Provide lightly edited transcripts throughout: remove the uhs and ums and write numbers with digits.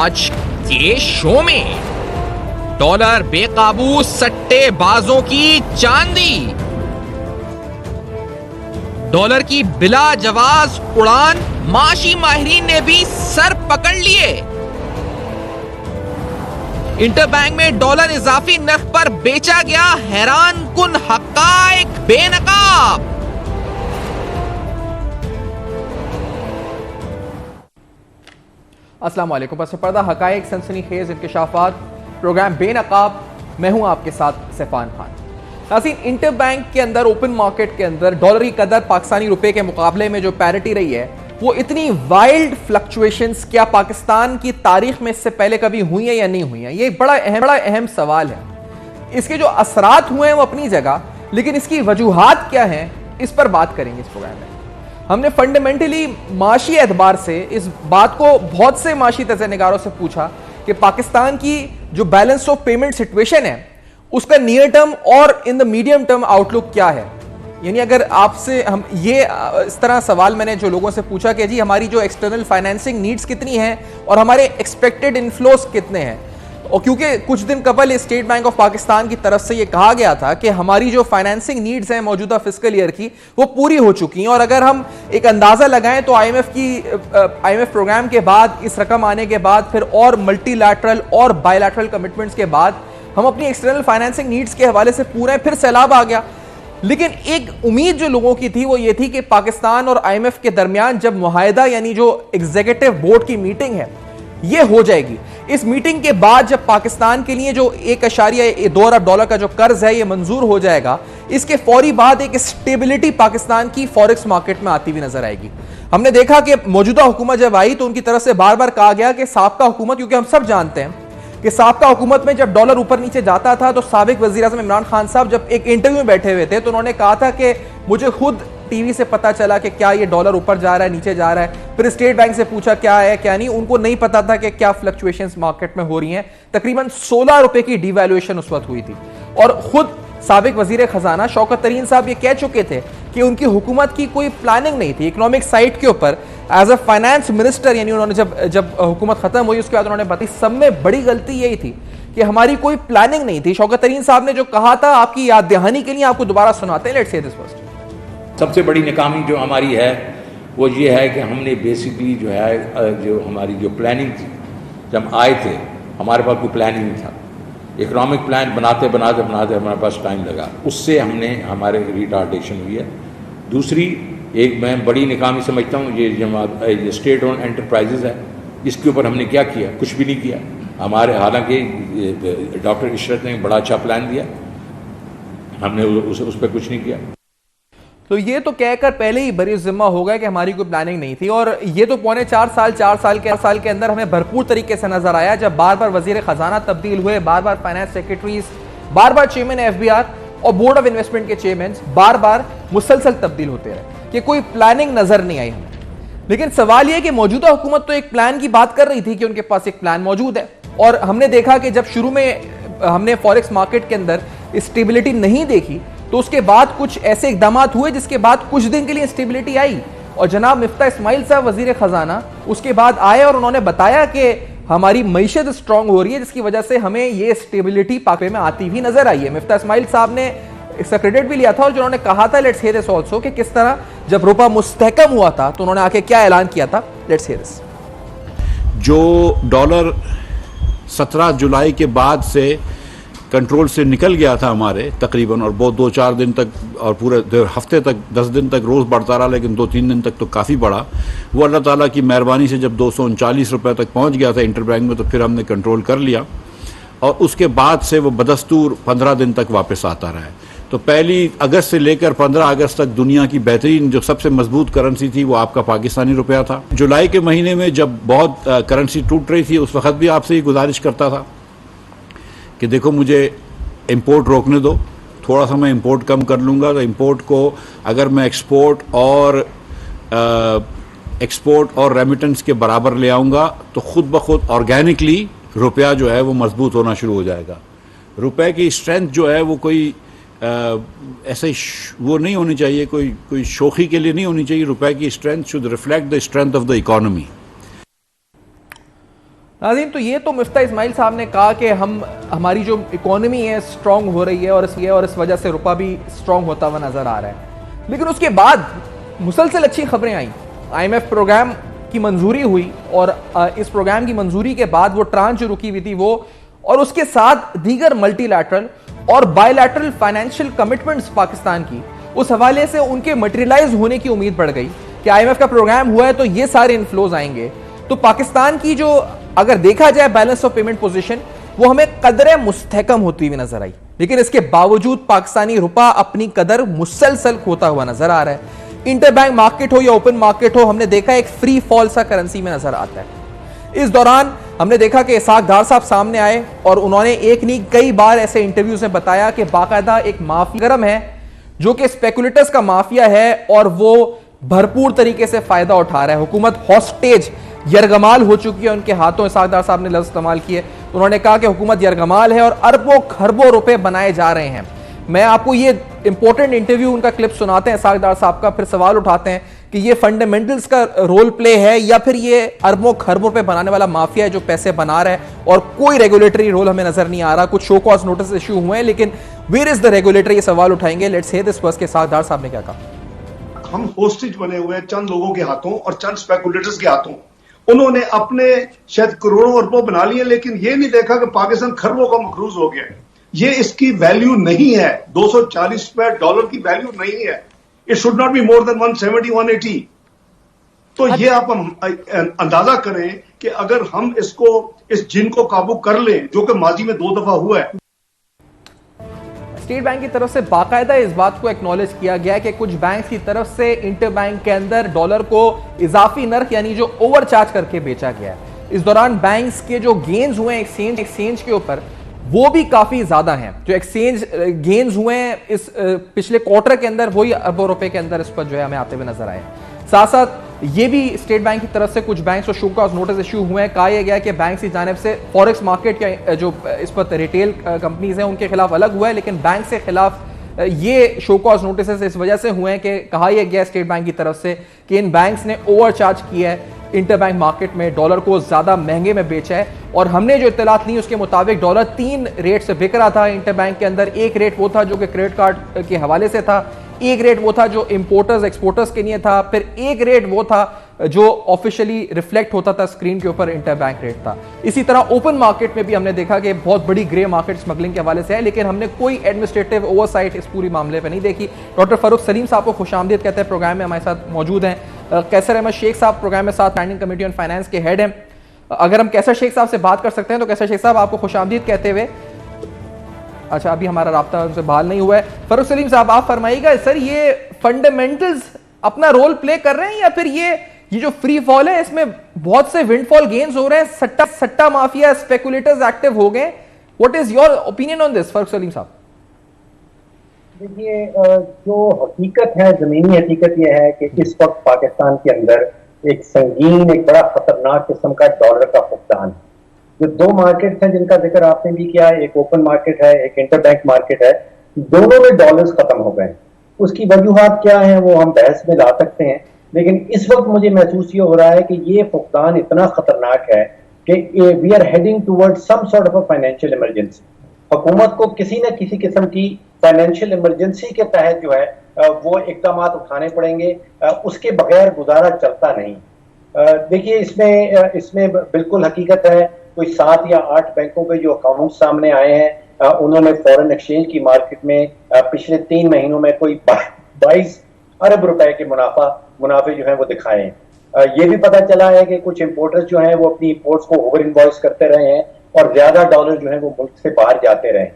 आज के शो में डॉलर बेकाबू सट्टेबाजों की चांदी, डॉलर की बिला जवाज उड़ान माशी माहिरीन ने भी सर पकड़ लिए। इंटरबैंक में डॉलर इजाफी नर्ख पर बेचा गया हैरान कुन हकायक बेनकाब। अस्सलाम वालेकुम। पस पर्दा हकायक सनसनीखेज इंकशाफात प्रोग्राम बेनकाब। मैं हूं आपके साथ सैफान खान। नाज़रीन, इंटरबैंक के अंदर ओपन मार्केट के अंदर डॉलर की कदर पाकिस्तानी रुपए के मुकाबले में जो पैरिटी रही है वो इतनी वाइल्ड फ्लक्चुएशंस क्या पाकिस्तान की तारीख में इससे पहले कभी हुई है या नहीं हुई है, ये बड़ा अहम सवाल है। इसके जो असरात हुए हैं वो अपनी जगह, लेकिन इसकी वजूहात क्या हैं इस पर बात करेंगे इस प्रोग्राम में। हमने फंडामेंटली माशी एतबार से इस बात को बहुत से माशी तज़निगारों से पूछा कि पाकिस्तान की जो बैलेंस ऑफ पेमेंट सिचुएशन है उसका नियर टर्म और in the medium term outlook क्या है। यानी अगर आपसे हम ये इस तरह सवाल मैंने जो लोगों से पूछा कि जी हमारी जो एक्सटर्नल फाइनेंसिंग नीड्स कितनी हैं और हमारे एक्सपेक्टेड इनफ्लोस कितने हैं, और क्योंकि कुछ दिन कबल स्टेट बैंक ऑफ पाकिस्तान की तरफ से ये कहा गया था कि हमारी जो फाइनेंसिंग नीड्स हैं मौजूदा फिस्कल ईयर की वो पूरी हो चुकी हैं, और अगर हम एक अंदाजा लगाएं तो आईएमएफ प्रोग्राम के बाद, इस रकम आने के बाद, फिर और मल्टीलैटरल और बायलैटरल कमिटमेंट्स के बाद हम अपनी एक्सटर्नल फाइनेंसिंग नीड्स के हवाले से पूरे फिर सैलाब आ गया। लेकिन एक उम्मीद जो लोगों की थी वो ये थी कि पाकिस्तान और आईएमएफ के दरमियान जब मुआहिदा यानी जो एग्जीक्यूटिव बोर्ड की मीटिंग है ये हो जाएगी, इस मीटिंग के बाद जब पाकिस्तान के लिए जो 1.2 अरब डॉलर का जो कर्ज है ये मंजूर हो जाएगा, इसके फौरी बाद एक स्टेबिलिटी पाकिस्तान की फॉरेक्स मार्केट में आती हुई नजर आएगी। हमने देखा कि मौजूदा हुकूमत जब आई तो उनकी तरफ से बार बार कहा गया कि साबका हुकूमत, क्योंकि हम सब जानते हैं कि साबका हुकूमत में जब डॉलर ऊपर नीचे जाता था तो साबिक वजीर आज़म इमरान खान साहब जब एक इंटरव्यू में बैठे हुए थे तो उन्होंने कहा था कि मुझे खुद टीवी से पता चला कि क्या ये डॉलर ऊपर जा रहा है नीचे जा रहा है। फिर स्टेट बैंक से पूछा क्या है क्या नहीं, उनको नहीं पता था कि क्या फ्लक्चुएशंस मार्केट में हो रही हैं। तकरीबन 16 रुपए की डिवैल्यूएशन उस वक्त हुई थी, और खुद साबिक वजीर खजाना शौकत तरीन साहब ये कह चुके थे कि उनकी हुकूमत की कोई प्लानिंग नहीं थी इकोनॉमिक साइड के ऊपर एज अ फाइनेंस मिनिस्टर। यानी उन्होंने जब हुकूमत खत्म हुई उसके बाद उन्होंने बताई सब में बड़ी गलती यही थी कि हमारी कोई प्लानिंग नहीं थी। शौकत तरीन साहब ने जो कहा था, आपकी याद दहानी के लिए आपको दोबारा सुनाते हैं। Let's say this first. सबसे बड़ी नाकामी जो हमारी है वो ये है कि हमने बेसिकली जो है जो हमारी जो प्लानिंग थी, जब आए थे हमारे पास कोई प्लानिंग नहीं था। इकोनॉमिक प्लान बनाते हमारे पास टाइम लगा, उससे हमारे रिटार्डेशन हुई है। दूसरी एक मैं बड़ी नाकामी समझता हूँ ये स्टेट ओन एंटरप्राइजेज है, इसके ऊपर हमने क्या किया? कुछ भी नहीं किया। हमारे हालांकि डॉक्टर इशरत ने बड़ा अच्छा प्लान दिया, हमने उस पर कुछ नहीं किया। तो ये तो कहकर पहले ही बरी जिम्मा हो गया कि हमारी कोई प्लानिंग नहीं थी, और ये तो पौने 4 साल के अंदर हमें भरपूर तरीके से नजर आया जब बार बार वजीर खजाना तब्दील हुए, बार बार फाइनेंस सेक्रेटरीज, बार बार चेयरमैन एफबीआर और बोर्ड ऑफ इन्वेस्टमेंट के चेयरमैन बार बार मुसलसल तब्दील होते रहे कि कोई प्लानिंग नजर नहीं आई हमें। लेकिन सवाल यह कि मौजूदा हुकूमत तो एक प्लान की बात कर रही थी कि उनके पास एक प्लान मौजूद है, और हमने देखा कि जब शुरू में हमने फॉरेक्स मार्केट के अंदर स्टेबिलिटी नहीं देखी तो उसके बाद कुछ ऐसे इकदाम हुए जिसके बाद कुछ दिन के लिए स्टेबिलिटी आई, और जनाब मिफ्ता इस्माइल साहब वजीर खजाना उसके बाद आए और उन्होंने बताया कि हमारी मईशत स्ट्रांग हो रही है जिसकी वजह से हमें ये स्टेबिलिटी पाके में आती हुई नजर आई है। मिफ्ता इस्माइल साहब ने इसका क्रेडिट भी लिया था, और जिन्होंने कहा था लेट्स हियर दिस आल्सो कि किस तरह जब रुपया मुस्तहकम हुआ था तो उन्होंने आके क्या ऐलान किया था। Let's hear this. जो डॉलर 17 जुलाई के बाद से कंट्रोल से निकल गया था हमारे तकरीबन, और बहुत 2-4 दिन तक और पूरे हफ्ते तक 10 दिन तक रोज़ बढ़ता रहा, लेकिन 2-3 दिन तक तो काफ़ी बढ़ा। वो अल्लाह ताला की मेहरबानी से जब 239 रुपये तक पहुंच गया था इंटरबैंक में तो फिर हमने कंट्रोल कर लिया, और उसके बाद से वो बदस्तूर 15 दिन तक वापस आता रहा है। तो 1 अगस्त से लेकर 15 अगस्त तक दुनिया की बेहतरीन जो सबसे मजबूत करेंसी थी वो आपका पाकिस्तानी रुपया था। जुलाई के महीने में जब बहुत करेंसी टूट रही थी उस वक्त भी आपसे ही गुजारिश करता था कि देखो मुझे इंपोर्ट रोकने दो, थोड़ा सा मैं इंपोर्ट कम कर लूँगा, तो इंपोर्ट को अगर मैं एक्सपोर्ट और रेमिटेंस के बराबर ले आऊँगा तो खुद ब खुद ऑर्गेनिकली रुपया जो है वो मजबूत होना शुरू हो जाएगा। रुपए की स्ट्रेंथ जो है वो कोई ऐसे वो नहीं होनी चाहिए, कोई शोखी के लिए नहीं होनी चाहिए। रुपए की strength should reflect the strength of the economy. नाज़रीन, तो ये तो मुफ्ता इस्माइल साहब ने कहा कि हमारी जो इकोनॉमी है स्ट्रांग हो रही है और इस वजह से रुपया भी स्ट्रांग होता हुआ नजर आ रहा है। लेकिन उसके बाद मुसलसल अच्छी खबरें आई। IMF प्रोग्राम की मंजूरी हुई और इस प्रोग्राम की मंजूरी के बाद वो ट्रांच जो रुकी हुई थी वो, और उसके साथ दीगर मल्टीलैटरल और बायलैटरल फाइनेंशियल कमिटमेंट्स पाकिस्तान की, उस हवाले से उनके मटेरियलाइज होने की उम्मीद बढ़ गई कि IMF का प्रोग्राम हुआ है तो ये सारे इनफ्लोज आएंगे। तो पाकिस्तान की जो अगर देखा जाए बैलेंस ऑफ पेमेंट पोजीशन, वो हमें कदर मुस्तहकम होती हुई नजर आई। लेकिन इसके बावजूद पाकिस्तानी रुपया अपनी कदर मुसलसल खोता हुआ नजर आ रहा है। इंटरबैंक मार्केट हो या ओपन मार्केट हो, हमने देखा एक फ्री फॉल सा करेंसी में नजर आता है। इस दौरान हमने देखा कि इसाक डार साहब सामने आए और उन्होंने एक नहीं कई बार ऐसे इंटरव्यूज में बताया कि बाकायदा एक माफिया गरम है जो कि स्पेकुलेटर्स का माफिया है और वो भरपूर तरीके से फायदा उठा रहा है। हुकूमत हॉस्टेज यरगमाल हो चुकी है उनके हाथों। इसाक डार साहब ने लफ्ज इस्तेमाल किए, उन्होंने कहा कि हुकूमत यरगमाल है और अरबों खरबों रुपए बनाए जा रहे हैं। मैं आपको ये इंपॉर्टेंट इंटरव्यू उनका क्लिप सुनाते हैं इसाक डार साहब का, फिर सवाल उठाते हैं कि ये फंडामेंटल्स का रोल प्ले है या फिर ये अरबों खरबों रुपए बनाने वाला माफिया है जो पैसे बना रहा है और कोई रेगुलेटरी रोल हमें नजर नहीं आ रहा। कुछ शो कॉज नोटिस इशू हुए हैं, लेकिन वेयर इज द रेगुलेटर, ये सवाल उठाएंगे। लेट्स हियर दिस फर्स्ट के इसाक डार साहब ने क्या कहा। हम होस्टेज बने हुए हैं चंद लोगों के हाथों और चंद स्पेकुलेटर्स के हाथों। उन्होंने अपने शायद करोड़ों अरबों बना लिए, लेकिन ये नहीं देखा कि पाकिस्तान खरबों का मखरूज हो गया है। ये इसकी वैल्यू नहीं है, $240 की वैल्यू नहीं है। It should not be more than 170, 180। तो ये आप अंदाजा करें कि अगर हम इस जिन को काबू कर लें, जो कि माजी में 2 दफा हुआ है। स्टेट बैंक की तरफ से बाकायदा इस बात को एक्नॉलेज किया गया है कि कुछ बैंक की तरफ से इंटर बैंक के अंदर डॉलर को इजाफी नर्ख यानी जो ओवरचार्ज करके बेचा गया है। इस दौरान बैंक्स के जो गेन्स हुए एक्सचेंज के ऊपर वो भी काफी ज्यादा हैं। जो एक्सचेंज गेन्स हुए हैं इस पिछले क्वार्टर के अंदर वही अरबों रुपए के अंदर इस पर जो है हमें आते हुए नजर आए। साथ साथ ये भी स्टेट बैंक की तरफ से कुछ बैंक को शो कॉज नोटिस इशू हुए हैं। कहा यह गया कि बैंक की जानिब से फॉरेक्स मार्केट के जो इस पर रिटेल कंपनीज हैं उनके खिलाफ अलग हुआ है, लेकिन बैंक से खिलाफ ये शो कॉज नोटिस इस वजह से हुए हैं कि कहा यह गया स्टेट बैंक की तरफ से कि इन बैंक्स ने ओवरचार्ज किया है, इंटरबैंक मार्केट में डॉलर को ज्यादा महंगे में बेचा है। और हमने जो इत्तलात ली उसके मुताबिक डॉलर 3 रेट से बिक रहा था इंटरबैंक के अंदर। एक रेट वो था जो कि क्रेडिट कार्ड के हवाले से था, एक रेट वो था जो इंपोर्टर्स एक्सपोर्टर्स के लिए था, फिर एक रेट वो था जो ऑफिशियली रिफ्लेक्ट होता था स्क्रीन के ऊपर, इंटरबैंक रेट था। इसी तरह ओपन मार्केट में भी हमने देखा कि बहुत बड़ी ग्रे मार्केट स्मगलिंग के हवाले से है, लेकिन हमने कोई एडमिनिस्ट्रेटिव ओवरसाइट इस पूरी मामले पर नहीं देखी। डॉक्टर फरूख सलीम साहब को खुशामदीद कहते हैं, प्रोग्राम में हमारे साथ मौजूद हैं। कैसर अहमद शेख साहब प्रोग्राम में साथ स्टैंडिंग कमेटी ऑन फाइनेंस के हेड हैं। अगर हम कैसर शेख साहब से बात कर सकते हैं तो कैसर शेख साहब आपको खुशामदीद कहते हुए, अच्छा अभी हमारा राब्ता उनसे बहाल नहीं हुआ है। फरूख सलीम साहब आप फरमाइएगा, सर ये फंडामेंटल्स अपना रोल प्ले कर रहे हैं या फिर ये जो फ्री फॉल है इसमें बहुत से विंडफॉल गेन्स हो रहे हैं, सट्टा माफिया स्पेकुलेटर्स एक्टिव हो गए। What is your opinion on this Farooq Saleem Sahab? देखिए, जो हकीकत है, जमीनी हकीकत यह है कि इस वक्त पाकिस्तान के अंदर एक संगीन, एक बड़ा खतरनाक किस्म का डॉलर का फुकदान है। जो 2 मार्केट हैं जिनका जिक्र आपने भी किया, एक ओपन मार्केट है, एक इंटरबैंक मार्केट है, दोनों में डॉलर्स खत्म हो गए। उसकी वजूहात क्या है वो हम बहस में ला सकते हैं, लेकिन इस वक्त मुझे महसूस ये हो रहा है कि ये फुकदान इतना खतरनाक है कि we are heading toward some sort of a financial emergency. हुकूमत को किसी न किसी किस्म की फाइनेंशियल इमरजेंसी के तहत जो है वो इकदाम उठाने पड़ेंगे, उसके बगैर गुजारा चलता नहीं। देखिए, इसमें बिल्कुल हकीकत है। कोई 7 या 8 बैंकों के जो अकाउंट सामने आए हैं, उन्होंने फॉरेन एक्सचेंज की मार्केट में पिछले 3 महीनों में कोई 22 अरब रुपए के मुनाफे जो है वो दिखाए हैं। ये भी पता चला है कि कुछ इंपोर्टर्स जो हैं वो अपनी इंपोर्ट्स को ओवर इनवॉइस करते रहे हैं और ज्यादा डॉलर जो है वो मुल्क से बाहर जाते रहे।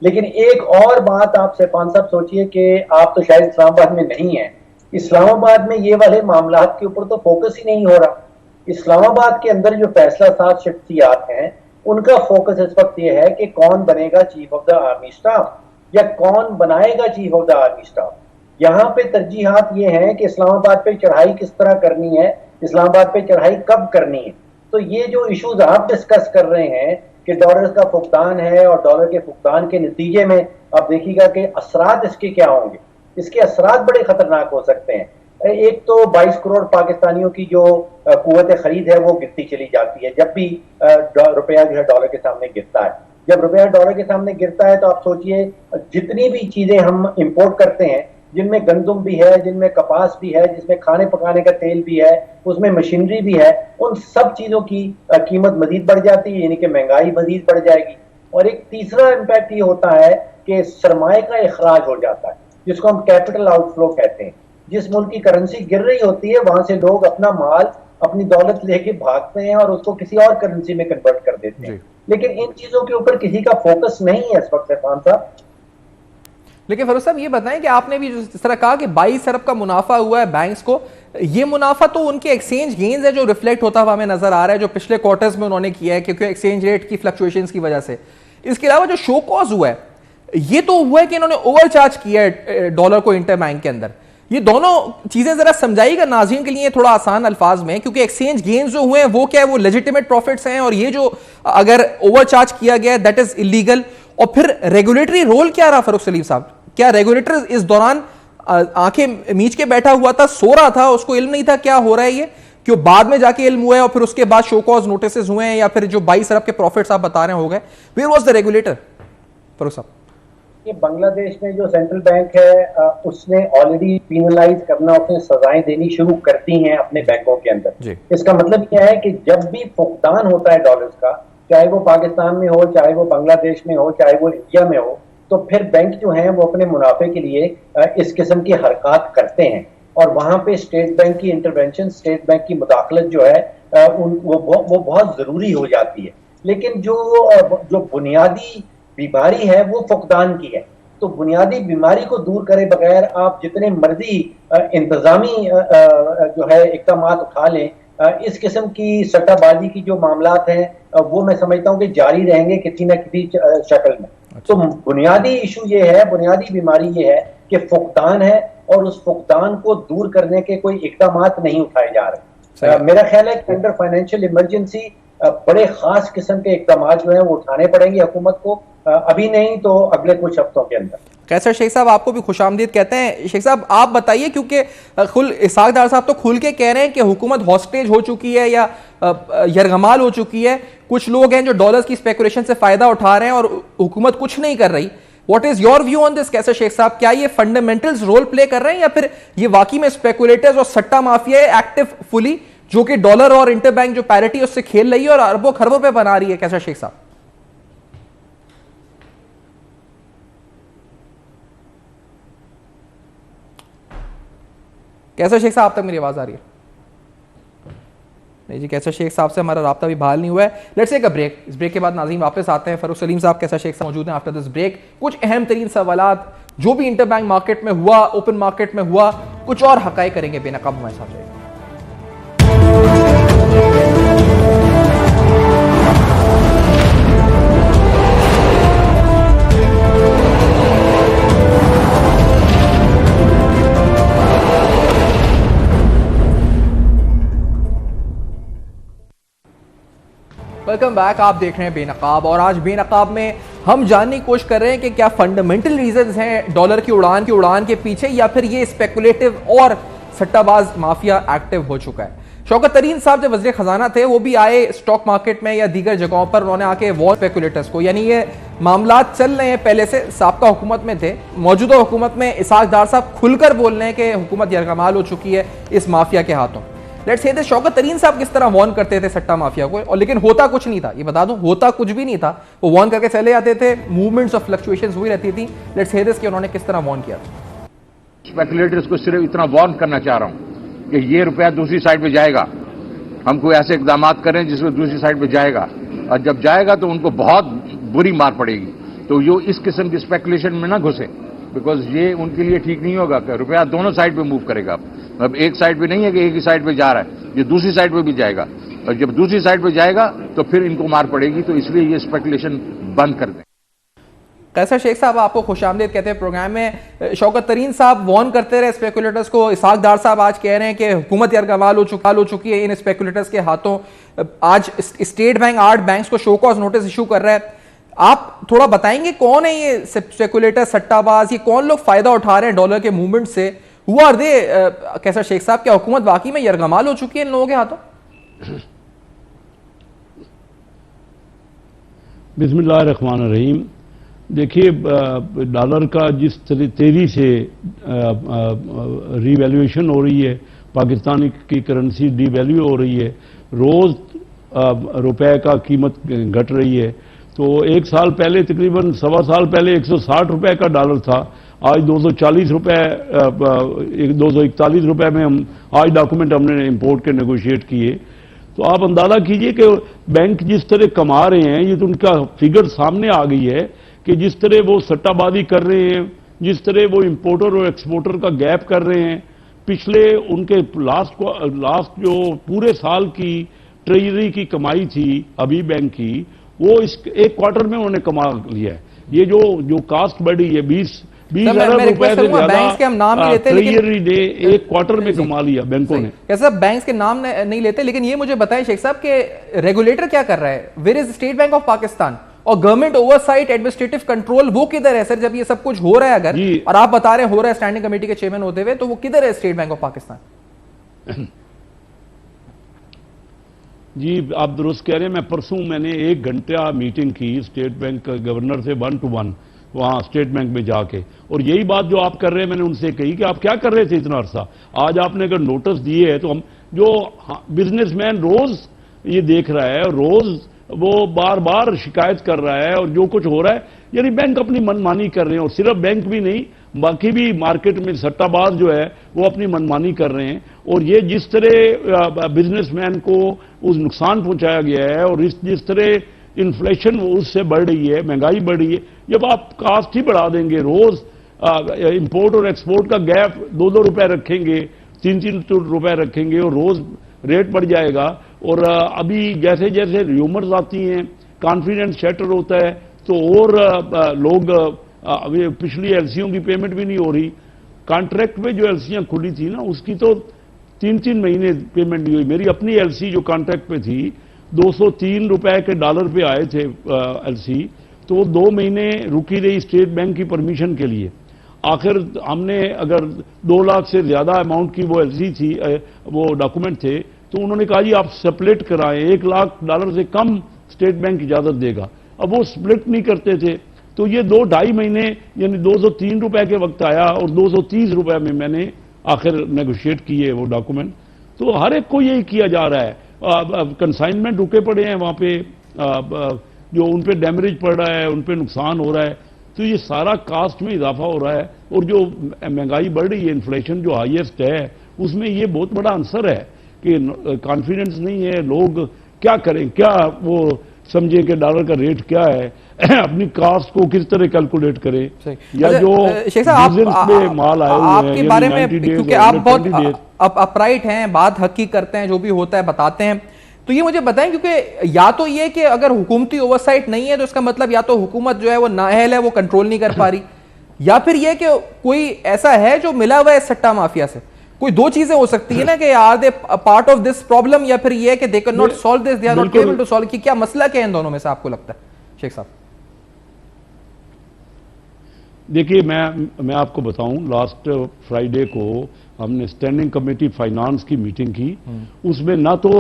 लेकिन एक और बात आप सैफान साहब सोचिए कि आप तो शायद इस्लामाबाद में नहीं है, इस्लामाबाद में ये वाले मामलात के ऊपर तो फोकस ही नहीं हो रहा। इस्लामाबाद के अंदर जो फैसला साज शख्सियात हैं उनका फोकस इस वक्त ये है कि कौन बनेगा chief of the army staff या कौन बनाएगा chief of the army staff. यहाँ पे तरजीहात ये हैं कि इस्लामाबाद पे चढ़ाई किस तरह करनी है, इस्लामाबाद पे चढ़ाई कब करनी है। तो ये जो इश्यूज आप डिस्कस कर रहे हैं कि डॉलर का फुकदान है और डॉलर के फुकदान के नतीजे में आप देखिएगा कि असरात इसके क्या होंगे। इसके असरात बड़े खतरनाक हो सकते हैं। एक तो 22 करोड़ पाकिस्तानियों की जो कुव्वत खरीद है वो गिरती चली जाती है जब भी रुपया जो है डॉलर के सामने गिरता है। जब रुपया डॉलर के सामने गिरता है तो आप सोचिए जितनी भी चीजें हम इंपोर्ट करते हैं, जिनमें गंदुम भी है, जिनमें कपास भी है, जिसमें खाने पकाने का तेल भी है, उसमें मशीनरी भी है, उन सब चीजों की कीमत मजीद बढ़ जाती है, यानी कि महंगाई मजीद बढ़ जाएगी। और एक तीसरा इम्पैक्ट ये होता है कि सरमाए का इखराज हो जाता है, जिसको हम कैपिटल आउटफ्लो कहते हैं। जिस मुल्क की करेंसी गिर रही होती है वहां से लोग अपना माल, अपनी दौलत लेके भागते हैं और उसको किसी और करेंसी में कन्वर्ट कर देते हैं। लेकिन इन चीजों के ऊपर किसी का फोकस नहीं है इस वक्त इरफान साहब। लेकिन फरूख साहब ये बताएं कि आपने भी जिस तरह कहा कि 22 अरब का मुनाफा हुआ है बैंक्स को, ये मुनाफा तो उनके एक्सचेंज गेन्स है जो रिफ्लेक्ट होता हुआ हमें नजर आ रहा है, जो पिछले क्वार्टर्स में उन्होंने किया है क्योंकि एक्सचेंज रेट की फ्लक्चुएशंस की वजह से। इसके अलावा जो शो कॉज हुआ है ये तो हुआ है कि इन्होंने ओवरचार्ज किया है डॉलर को इंटर बैंक के अंदर। ये दोनों चीजें जरा समझाइएगा नाज़रीन के लिए थोड़ा आसान अल्फाज में, क्योंकि एक्सचेंज गेन्स जो हुए हैं वो क्या है, वो लेजिटिमेट प्रॉफिट्स हैं, और ये जो अगर ओवरचार्ज किया गया है दैट इज इलीगल। और फिर रेगुलेटरी रोल क्या रहा फरूख सलीम साहब? क्या रेगुलेटर इस दौरान आंखें मीच के बैठा हुआ था, सो रहा था, उसको इल्म नहीं था क्या हो रहा है ये, क्यों बाद में जाके इल्म हुआ है और फिर उसके बाद शो कॉज नोटिस हुए हैं, या फिर जो 22 अरब के प्रॉफिट्स आप बता रहे हो गए? Where was the regulator Farrukh साहब? ये बांग्लादेश में जो सेंट्रल बैंक है उसने ऑलरेडी पीनलाइज करना, उसने सजाएं देनी शुरू कर दी हैं अपने बैंकों के अंदर। इसका मतलब यह है कि जब भी फुकदान होता है डॉलर्स का, चाहे वो पाकिस्तान में हो, चाहे वो बांग्लादेश में हो, चाहे वो इंडिया में हो, तो फिर बैंक जो हैं वो अपने मुनाफे के लिए इस किस्म की हरकत करते हैं। और वहां पे स्टेट बैंक की इंटरवेंशन, स्टेट बैंक की मुदाखलत जो है वो बहुत जरूरी हो जाती है। लेकिन जो बुनियादी बीमारी है वो फुकदान की है। तो बुनियादी बीमारी को दूर करे बगैर आप जितने मर्जी इंतजामी जो है इक़दाम उठा लें, इस किस्म की सट्टाबाजी की जो मामलात हैं वो मैं समझता हूं कि जारी रहेंगे किसी न किसी शक्ल में। तो बुनियादी इशू ये है, बुनियादी बीमारी ये है कि फुकदान है और उस फुकदान को दूर करने के कोई इक़दाम नहीं उठाए जा रहे। मेरा ख्याल है कि अंडर फाइनेंशियल इमरजेंसी बड़े खास किस्म के इक़दाम जो है वो उठाने पड़ेंगे हुकूमत को, अभी नहीं तो अगले कुछ हफ्तों के अंदर। कैसर शेख साहब आपको भी खुशामदीद कहते हैं। शेख साहब आप बताइए, क्योंकि इसाक डार साहब तो खुल के कह रहे हैं कि हुकूमत हॉस्टेज हो चुकी है या यरगमाल हो चुकी है। कुछ लोग हैं जो डॉलर्स की स्पेकुलेशन से फायदा उठा रहे हैं और हुकूमत कुछ नहीं कर रही। What is your view on this Qaiser Shaikh Sahab? क्या ये फंडामेंटल्स रोल प्ले कर रहे हैं या फिर ये वाकई में स्पेकुलेटर्स और सट्टा माफिया है एक्टिव फुली, जो कि डॉलर और इंटरबैंक जो पैरिटी उससे खेल रही है और अरबों खरबों पे बना रही है? कैसर शेख साहब कैसर शेख साहब आप तक मेरी आवाज आ रही है? नहीं जी, कैसर शेख साहब से हमारा राब्ता भी बहाल नहीं हुआ है। Let's take a break. इस ब्रेक के बाद नाज़रीन वापस आते हैं। फरूख सलीम साहब, कैसर शेख साहब मौजूद हैं आफ्टर दिस ब्रेक। कुछ अहम तरीन सवालात जो भी इंटरबैंक मार्केट में हुआ, ओपन मार्केट में हुआ, कुछ और हकायक करेंगे बेनकाब हमारे साथ रहेगा। Welcome back. आप देख रहे हैं बेनकाब, और आज बेनकाब में हम जानने की कोशिश कर रहे हैं कि क्या फंडामेंटल रीजंस हैं डॉलर की उड़ान के पीछे, या फिर ये स्पेकुलेटिव और सट्टाबाज माफिया एक्टिव हो चुका है। शौकत तरीन साहब जब वज़ीर खजाना थे वो भी आए स्टॉक मार्केट में या दीगर जगहों पर, उन्होंने आके वॉर स्पेकुलेटर्स को, यानी ये मामला चल रहे हैं पहले से, साबका हुकूमत में थे, मौजूदा हुकूमत में इसाक डार साहब खुलकर बोल रहे हैं कि हुकूमत यरगमाल हो चुकी है इस माफिया के हाथों। लेट्स से शौकत तरीन साहब किस तरह वॉर्न करते थे सट्टा माफिया को, और लेकिन होता कुछ नहीं था, ये बता दूं, होता कुछ भी नहीं था। वो वॉर्न करके चले जाते थे, मूवमेंट्स ऑफ फ्लक्चुएशंस हुई रहती थी। लेट्स से कि उन्होंने किस तरह वॉर्न किया। स्पेकुलेटर्स को सिर्फ इतना वॉर्न करना चाह रहा हूं कि ये रुपया दूसरी साइड पे जाएगा, हम कोई ऐसे इकदाम करें जिसमें दूसरी साइड पे जाएगा, और जब जाएगा तो उनको बहुत बुरी मार पड़ेगी। तो यो इस किस्म की स्पेकुलेशन में ना घुसे, बिकॉज ये उनके लिए ठीक नहीं होगा कि रुपया दोनों साइड पे मूव करेगा। अब एक साइड पे नहीं है कि एक ही साइड पे जा रहा है, ये दूसरी साइड पे भी जाएगा, और जब दूसरी साइड पे जाएगा तो फिर इनको मार पड़ेगी। तो इसलिए ये स्पेकुलेशन बंद कर दें। कैसर शेख साहब आपको खुशामदीद कहते हैं प्रोग्राम में। शौकत तरीन साहब वॉर्न करते रहे स्पेकुलेटर्स को, इसाक डार साहब आज कह रहे हैं कि हुकूमत यरगमाल हो चुकी है इन स्पेकुलेटर्स के हाथों। आज स्टेट बैंक 8 बैंक्स को शो कॉज नोटिस इशू कर रहा है। आप थोड़ा बताएंगे कौन है ये स्पेकुलेटर, सट्टाबाज, ये कौन लोग फायदा उठा रहे हैं डॉलर के मूवमेंट से? Who are they? कैसा शेख साहब, क्या हुकूमत वाकई में यरगमाल हो चुकी है इन लोगों के हाथों? बिस्मिल्लाहिर्रहमानिर्रहीम। देखिए, डॉलर का जिस तेजी से रीवैल्यूएशन हो रही है, पाकिस्तान की करेंसी डीवैल्यू हो रही है, रोज रुपए का कीमत घट रही है। तो एक साल पहले, तकरीबन सवा साल पहले 160 रुपए का डॉलर था, आज 240 रुपए, 241 रुपए में हम आज डॉक्यूमेंट हमने इंपोर्ट के नेगोशिएट किए। तो आप अंदाजा कीजिए कि बैंक जिस तरह कमा रहे हैं, ये तो उनका फिगर सामने आ गई है कि जिस तरह वो सट्टाबाजी कर रहे हैं, जिस तरह वो इंपोर्टर और एक्सपोर्टर का गैप कर रहे हैं। पिछले उनके लास्ट जो पूरे साल की ट्रेजरी की कमाई थी अभी बैंक की, वो इस एक क्वार्टर में उन्होंने कमा लिया है। ये जो कास्ट बढ़ी है 20 अरब रुपए से ज्यादा बैंक्स के हम नाम नहीं लेते, लेकिन डे एक क्वार्टर में कमा लिया बैंकों ने। कैसे साहब, बैंक्स के नाम नहीं लेते, लेकिन ये मुझे बताएं शेख साहब के रेगुलेटर क्या कर रहा है? Where is State Bank of Pakistan? और गवर्नमेंट ओवरसाइट, एडमिनिस्ट्रेटिव कंट्रोल वो किधर है सर? जब ये सब कुछ हो रहा है अगर, और आप बता रहे हो रहा है स्टैंडिंग कमेटी के चेयरमैन होते हुए, तो वो किधर है स्टेट बैंक ऑफ पाकिस्तान? जी, आप दुरुस्त कह रहे हैं। मैं परसों मैंने 1 घंटा मीटिंग की स्टेट बैंक गवर्नर से 1 to 1 वहां स्टेट बैंक में जाके, और यही बात जो आप कर रहे हैं मैंने उनसे कही कि आप क्या कर रहे थे इतना अरसा। आज आपने अगर नोटिस दिए है तो हम जो बिजनेसमैन रोज ये देख रहा है, रोज वो बार बार शिकायत कर रहा है, और जो कुछ हो रहा है यानी बैंक अपनी मनमानी कर रहे हैं। और सिर्फ बैंक भी नहीं, बाकी भी मार्केट में सट्टाबाज जो है वो अपनी मनमानी कर रहे हैं। और ये जिस तरह बिजनेसमैन को उस नुकसान पहुंचाया गया है, और जिस तरह इन्फ्लेशन उससे बढ़ रही है, महंगाई बढ़ रही है, जब आप कास्ट ही बढ़ा देंगे, रोज इंपोर्ट और एक्सपोर्ट का गैप 2-2 रुपए रखेंगे, 3-3 रुपए रखेंगे, और रोज रेट बढ़ जाएगा। और अभी जैसे जैसे र्यूमर्स आती हैं, कॉन्फिडेंस शैटर होता है, तो और लोग अभी पिछली एलसीओं की पेमेंट भी नहीं हो रही। कॉन्ट्रैक्ट में जो एलसीयां खुली थी ना, उसकी तो 3-3 महीने पेमेंट नहीं हुई। मेरी अपनी एलसी जो कॉन्ट्रैक्ट पे थी 203 रुपए के डॉलर पे आए थे एलसी, तो वो 2 महीने रुकी रही स्टेट बैंक की परमिशन के लिए। आखिर हमने अगर 2 लाख से ज्यादा अमाउंट की वो एलसी थी, वो डॉक्यूमेंट थे, तो उन्होंने कहा जी आप स्प्लिट कराएं, 1 लाख डॉलर से कम स्टेट बैंक इजाजत देगा। अब वो स्प्लिट नहीं करते थे, तो ये 2-2.5 महीने यानी 203 रुपए के वक्त आया, और 230 रुपए में मैंने आखिर नेगोशिएट किए वो डॉक्यूमेंट। तो हर एक को यही किया जा रहा है। कंसाइनमेंट रुके पड़े हैं वहां पे, जो उन पे डैमेज पड़ रहा है, उन पे नुकसान हो रहा है। तो ये सारा कास्ट में इजाफा हो रहा है, और जो महंगाई बढ़ रही है, इन्फ्लेशन जो हाईएस्ट है, उसमें ये बहुत बड़ा आंसर है कि कॉन्फिडेंस नहीं है। लोग क्या करें, क्या वो समझे कि डॉलर का रेट क्या है, अपनी कास्ट को किस तरह कैलकुलेट करें, या जो में माल आए हुए हैं आपके बारे में, क्योंकि आप बहुत अपराइट हैं, बात हक की करते हैं, जो भी होता है बताते हैं, तो ये मुझे बताएं, क्योंकि या तो ये कि अगर हुकूमती ओवरसाइट नहीं है तो इसका मतलब या तो हुकूमत जो है वो नाअहल है, वो कंट्रोल नहीं कर पा रही, या फिर ये कि कोई ऐसा है जो मिला हुआ है सट्टा माफिया से। कोई 2 चीजें हो सकती है ना, कि are they part of this problem, या फिर ये कि they can not solve this, they are not able to solve. कि क्या मसला क्या है इन दोनों में से आपको लगता है शेख साहब? देखिए, मैं आपको बताऊं, लास्ट फ्राइडे को हमने स्टैंडिंग कमेटी फाइनेंस की मीटिंग की। उसमें ना तो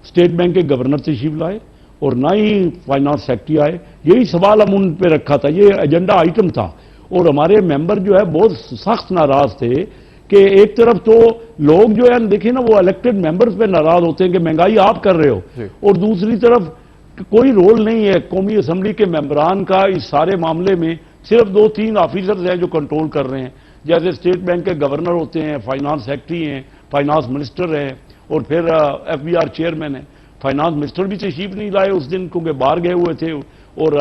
स्टेट बैंक के गवर्नर तशरीफ लाए और ना ही फाइनेंस सेक्रेटरी आए। यही सवाल हम उन पे रखा था, ये एजेंडा आइटम था। और हमारे मेंबर जो है बहुत सख्त नाराज थे कि एक तरफ तो लोग जो है देखिए ना, वो इलेक्टेड मेंबर्स पे नाराज होते हैं कि महंगाई आप कर रहे हो, और दूसरी तरफ कोई रोल नहीं है कौमी असम्बली के मेंबरान का इस सारे मामले में। सिर्फ 2-3 ऑफिसर्स हैं जो कंट्रोल कर रहे हैं, जैसे स्टेट बैंक के गवर्नर होते हैं, फाइनेंस सेक्रेटरी हैं, फाइनेंस मिनिस्टर हैं, और फिर FBR चेयरमैन है। फाइनेंस मिनिस्टर भी तशरीफ नहीं लाए उस दिन, क्योंकि बाहर गए हुए थे, और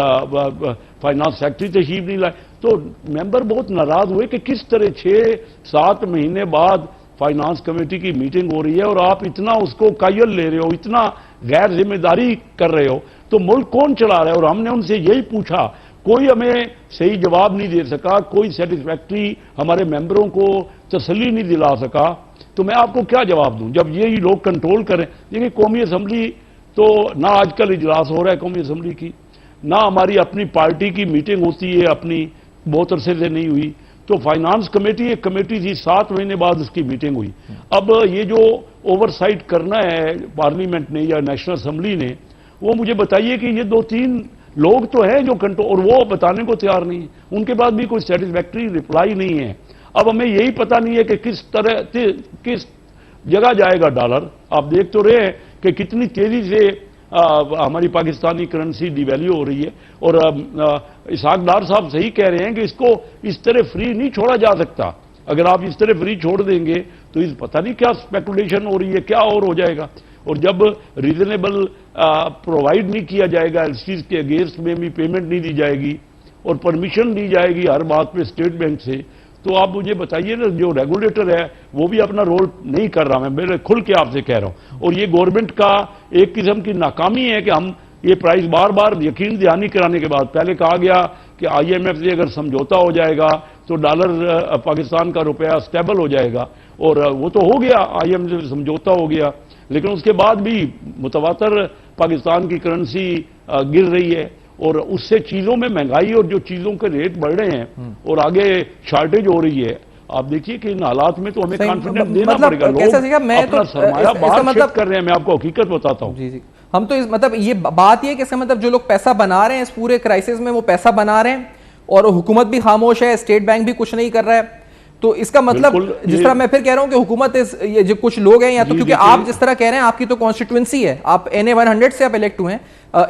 फाइनेंस सेक्रेटरी तशरीफ नहीं लाए। तो मेंबर बहुत नाराज हुए कि किस तरह 6-7 महीने बाद फाइनेंस कमेटी की मीटिंग हो रही है और आप इतना उसको कायल ले रहे हो, इतना गैर जिम्मेदारी कर रहे हो, तो मुल्क कौन चला रहा है? और हमने उनसे यही पूछा, कोई हमें सही जवाब नहीं दे सका, कोई सेटिस्फैक्ट्री हमारे मेंबरों को तसल्ली नहीं दिला सका। तो मैं आपको क्या जवाब दूं जब ये लोग कंट्रोल करें? देखिए, कौमी असम्बली तो ना आजकल इजलास हो रहा है कौमी असम्बली की, ना हमारी अपनी पार्टी की मीटिंग होती है, अपनी बहुत अरसे से नहीं हुई। तो फाइनेंस कमेटी एक कमेटी थी, 7 महीने बाद उसकी मीटिंग हुई। अब ये जो ओवरसाइट करना है पार्लियामेंट ने या नेशनल असेंबली ने, वो मुझे बताइए कि ये 2-3 लोग तो हैं जो कंट्रोल, और वो बताने को तैयार नहीं, उनके बाद भी कोई सेटिस्फैक्ट्री रिप्लाई नहीं है। अब हमें यही पता नहीं है कि किस जगह जाएगा डॉलर। आप देख तो रहे हैं कि कितनी तेजी से हमारी पाकिस्तानी करेंसी डिवैल्यू हो रही है, और इसहाक डार साहब सही कह रहे हैं कि इसको इस तरह फ्री नहीं छोड़ा जा सकता। अगर आप इस तरह फ्री छोड़ देंगे तो इस पता नहीं क्या स्पेकुलेशन हो रही है, क्या और हो जाएगा। और जब रीजनेबल प्रोवाइड नहीं किया जाएगा, एलसीज के अगेंस्ट में भी पेमेंट नहीं दी जाएगी और परमिशन दी जाएगी हर बात पे स्टेट बैंक से, तो आप मुझे बताइए ना, जो रेगुलेटर है वो भी अपना रोल नहीं कर रहा। मैं मेरे खुल के आपसे कह रहा हूं। और ये गवर्नमेंट का एक किस्म की नाकामी है कि हम ये प्राइस बार बार यकीन दहानी कराने के बाद, पहले कहा गया कि आईएमएफ से अगर समझौता हो जाएगा तो डॉलर पाकिस्तान का रुपया स्टेबल हो जाएगा, और वो तो हो गया, आईएमएफ से समझौता हो गया, लेकिन उसके बाद भी मुतवातर पाकिस्तान की करेंसी गिर रही है, और उससे चीजों में महंगाई और जो चीजों के रेट बढ़ रहे हैं और आगे शॉर्टेज हो रही है। आप देखिए कि इन हालात में तो हमें कॉन्फिडेंस देना पड़ेगा। लोग अपना सरमाया बाहर शिफ्ट कर रहे हैं। मैं आपको हकीकत बताता हूं। जी हम तो मतलब ये बात ये कि इसका मतलब जो लोग पैसा बना रहे हैं इस पूरे क्राइसिस में, वो पैसा बना रहे हैं और हुकूमत भी खामोश है, स्टेट बैंक भी कुछ नहीं कर रहा है। तो इसका मतलब जिस तरह मैं फिर कह रहा हूं कि हुकूमत ये जो कुछ लोग हैं, या तो क्योंकि आप जिस तरह कह रहे हैं आपकी तो कॉन्स्टिट्यूंसी है, आप NA 100 से आप इलेक्ट हुए हैं,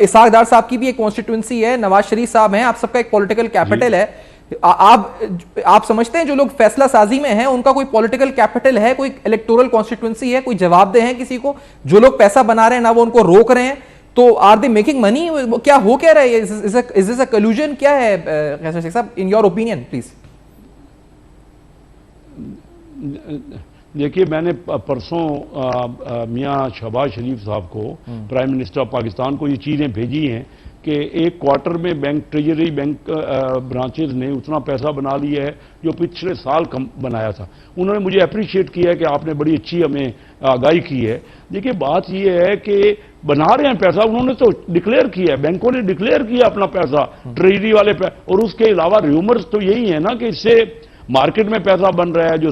इसहाक डार साहब की भी एक कॉन्स्टिट्यूंसी है, नवाज शरीफ साहब हैं, आप सबका एक पॉलिटिकल कैपिटल है। आप समझते हैं जो लोग फैसला साजी में हैं उनका कोई पॉलिटिकल कैपिटल है, कोई इलेक्टोरल कॉन्स्टिट्यूंसी है, कोई जवाबदेह है किसी को? जो लोग पैसा बना रहे हैं ना वो उनको रोक रहे हैं, तो आर दे मेकिंग मनी? क्या हो क्या रहा है? Is this a कल्यूजन? क्या है शेख साहब, इन योर ओपिनियन प्लीज? देखिए, मैंने परसों मियां शहबाज शरीफ साहब को, प्राइम मिनिस्टर ऑफ पाकिस्तान को, ये चीजें भेजी हैं कि एक क्वार्टर में बैंक ट्रेजरी बैंक ब्रांचेज ने उतना पैसा बना लिया है जो पिछले साल कम बनाया था। उन्होंने मुझे अप्रिशिएट किया है कि आपने बड़ी अच्छी हमें आगाही की है। देखिए, बात यह है कि बना रहे हैं पैसा, उन्होंने तो डिक्लेयर किया है, बैंकों ने डिक्लेयर किया अपना पैसा, ट्रेजरी वाले और उसके अलावा र्यूमर्स तो यही है ना कि इससे मार्केट में पैसा बन रहा है। जो